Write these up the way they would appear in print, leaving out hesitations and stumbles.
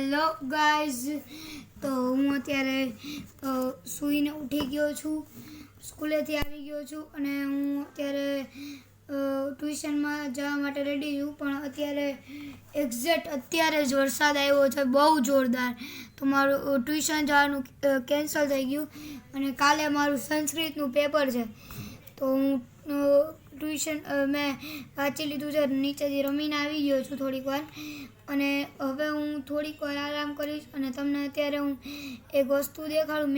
Hello guys, તો હું અત્યારે સૂઈને ઉઠી ગયો છું, સ્કૂલેથી આવી ગયો છું અને હું અત્યારે ટ્યુશનમાં જવા માટે રેડી છું. પણ અત્યારે એક્ઝેક્ટ અત્યારે જ વરસાદ આવ્યો છે, બહુ જોરદાર. તો મારું ટ્યુશન જવાનું કેન્સલ થઈ ગયું અને કાલે મારું સંસ્કૃતનું પેપર છે. તો હું ટ્યુશન મેં વાંચી લીધું છે, નીચેથી રમીને આવી ગયો છું થોડીક વાર અને હવે હું થોડીક વાર આરામ કરીશ અને તમને અત્યારે હું એક વસ્તુ દેખાડું.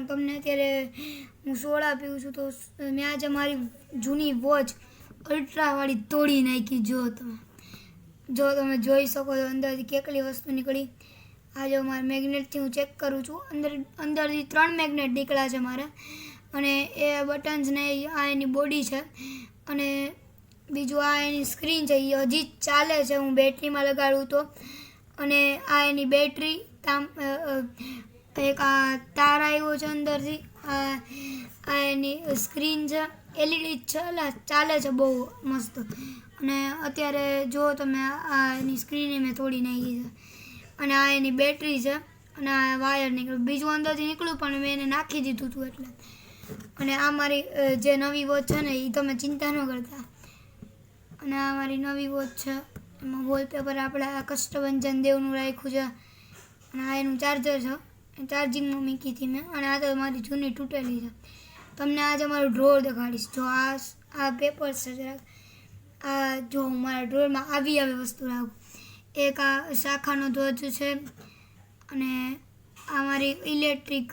તમને અત્યારે હું સોડા પીઉં છું, તો મેં આજે મારી જૂની વોચ અલ્ટ્રાવાળી તોડી નાખી. જો તમે જોઈ શકો છો અંદરથી કેટલી વસ્તુ નીકળી. આ જો મારા મેગ્નેટથી હું ચેક કરું છું, અંદરથી 3 મેગ્નેટ નીકળ્યા છે મારા, અને એ બટન્સ ને આ એની બોડી છે અને બીજું આ એની સ્ક્રીન છે. એ હજી ચાલે છે, હું બેટરીમાં લગાડું તો. અને આ એની બેટરી એક આ તાર આવ્યો છે અંદરથી. આ એની સ્ક્રીન છે, એલઈડી ચાલે છે બહુ મસ્ત. અને અત્યારે જો તમે આ એની સ્ક્રીન મેં તોડી નાખી છે અને આ એની બેટરી છે અને આ વાયર નીકળ્યું. બીજું અંદરથી નીકળ્યું પણ મેં એને નાખી દીધું હતું એટલે. અને આ મારી જે નવી વોચ છે ને, એ તમે ચિંતા ન કરતા. અને આ મારી નવી વોચ છે, એમાં વોલપેપર આપણે આ કષ્ટભંજન દેવનું રાખ્યું છે અને આ એનું ચાર્જર છે, ચાર્જિંગમાં મૂકી હતી મેં. અને આ તો મારી જૂની તૂટેલી છે. તમને આજે મારું ડ્રોર દેખાડીશ. જો આ પેપર છે જરાક. આ જો હું મારા ડ્રોરમાં આવી વસ્તુ રાખું. એક આ શાખાનો ધ્વજ છે અને આ મારી ઇલેક્ટ્રિક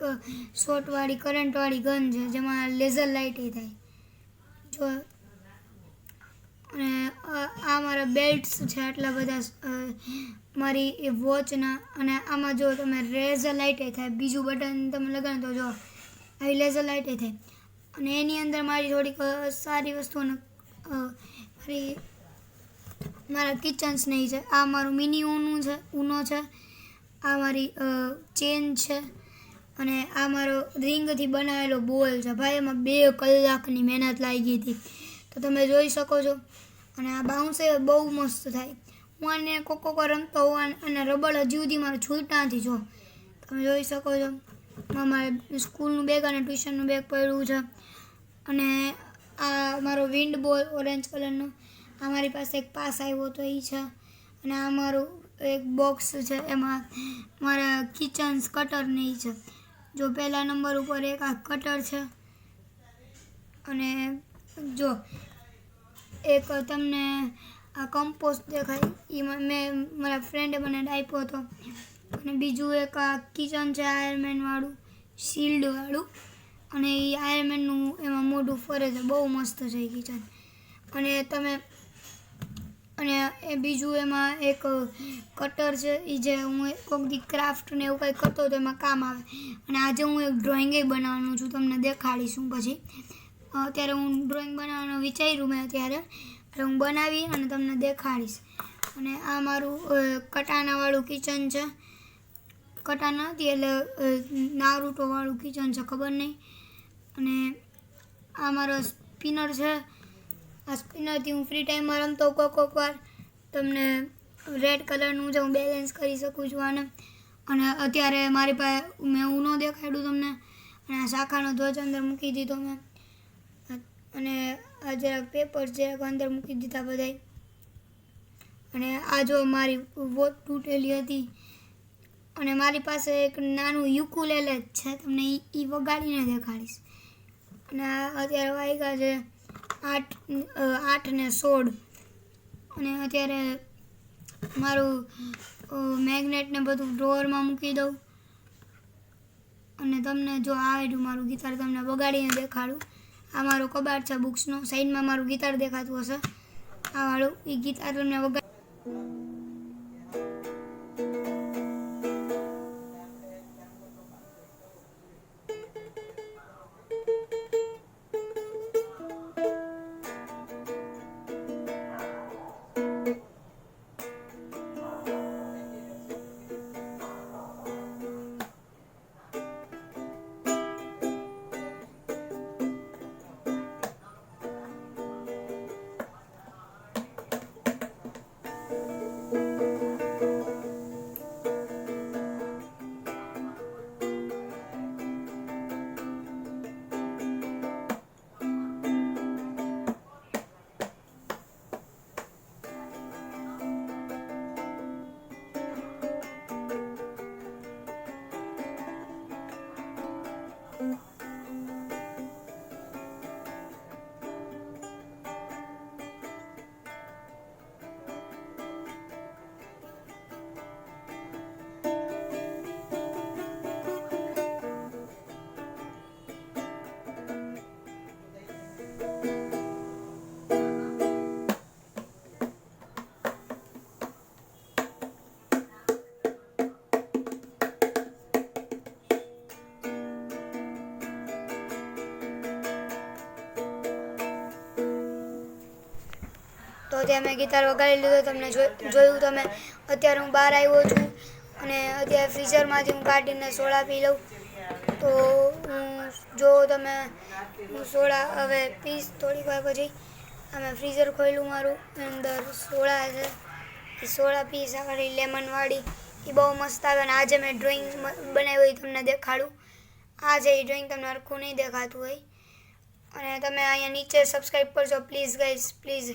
શોર્ટવાળી કરંટવાળી ગન છે, જેમાં લેઝર લાઇટ થાય. જો અને આ મારા બેલ્ટ્સ છે આટલા બધા મારી એ વોચના. અને આમાં જો તમે લેઝર લાઇટ થાય, બીજું બટન તમે લગાડો તો જો આવી લેઝર લાઇટ થાય. અને એની અંદર મારી થોડીક સારી વસ્તુઓ મારા કિચન્સ નહીં છે. આ મારું મિની ઉનો છે, આ મારી ચેન છે અને આ મારો રિંગથી બનાવેલો બોલ છે. ભાઈ એમાં 2 કલાકની મહેનત લાગી હતી, તો તમે જોઈ શકો છો. અને આ બાઉન્સ બહુ મસ્ત થાય. હું આને કોકો રમતો હોઉં અને રબડ હજી સુધી મારું છૂટતા નથી. જો તમે જોઈ શકો છો, મારે સ્કૂલનું બેગ અને ટ્યુશનનું બેગ પડ્યું છે. અને આ મારો વિન્ડ બોલ ઓરેન્જ કલરનો. આ મારી પાસે એક પાસ આવ્યો તો એ છે. અને આ મારું એક બોક્સ છે, એમાં મારા કિચન્સ કટર ને એ છે. જો પહેલા નંબર ઉપર એક આ કટર છે. અને જો એક તમને આ કમ્પોસ્ટ દેખાય, એ મેં મારા ફ્રેન્ડે મને આપ્યો હતો. અને બીજું એક આ કિચન છે આયરમેનવાળું, શિલ્ડવાળું. અને એ આયરમેનનું એમાં મોઢું ફરે છે, બહુ મસ્ત છે એ કિચન. અને એ બીજું એમાં એક કટર છે, એ જે હું કોઈક દી ક્રાફ્ટ ને એવું કંઈ કરતો તો એમાં કામ આવે. અને આજે હું એક ડ્રોઈંગ બનાવવાનું છું, તમને દેખાડીશું પછી. અત્યારે હું ડ્રોઈંગ બનાવવાનું વિચાર્યું મેં અત્યારે, એટલે હું બનાવી અને તમને દેખાડીશ. અને આ મારું કટાનાવાળું કિચન છે. કટાના નથી એટલે નારુટોવાળું કિચન છે, ખબર નહીં. અને આ મારો સ્પિનર છે. આ સ્પિનરથી હું ફ્રી ટાઈમમાં રમતો કોક વાર. તમને રેડ કલરનું છે, હું બેલેન્સ કરી શકું છું આને. અને અત્યારે મારી પાસે મેં ઉનો દેખાડ્યું તમને. અને આ શાખાનો ધ્વજ અંદર મૂકી દીધો મેં. અને આ જરાક પેપર જરાક અંદર મૂકી દીધા બધાય. અને આ જો મારી વોચ તૂટેલી હતી. અને મારી પાસે એક નાનું યુકુલેલે જ છે, તમને એ વગાડીને દેખાડીશ. અને અત્યારે વાગ્યા છે 8:16. અને અત્યારે મારું મેગ્નેટને બધું ડ્રોવરમાં મૂકી દઉં. અને તમને જો આવડ્યું મારું ગિટાર તમને વગાડીને દેખાડું. આ મારો કબાટ છે બુક્સનો, સાઈડમાં મારું ગિટાર દેખાતું હશે, આ વાળું. એ ગિટાર તમને વગાડ તો ત્યાં મેં ગિટાર વગાડી લીધો. તમને જોયું તમે. અત્યારે હું બહાર આવ્યો છું અને અત્યારે ફ્રીઝરમાંથી હું કાઢીને સોડા પી લઉં. તો જો તમે હું સોડા હવે પીશ થોડીક વાર પછી. અમે ફ્રીઝર ખોલ્યું મારું, અંદર સોડા છે, એ સોડા પીશ આગળ લેમનવાળી. એ બહુ મસ્ત આવે. અને આજે મેં ડ્રોઈંગ બનાવ્યું એ તમને દેખાડું. આ છે એ ડ્રોઈંગ, તમને હરખું નહીં દેખાતું હોય. અને તમે અહીંયા નીચે સબસ્ક્રાઈબ કરજો પ્લીઝ ગાઈઝ, પ્લીઝ.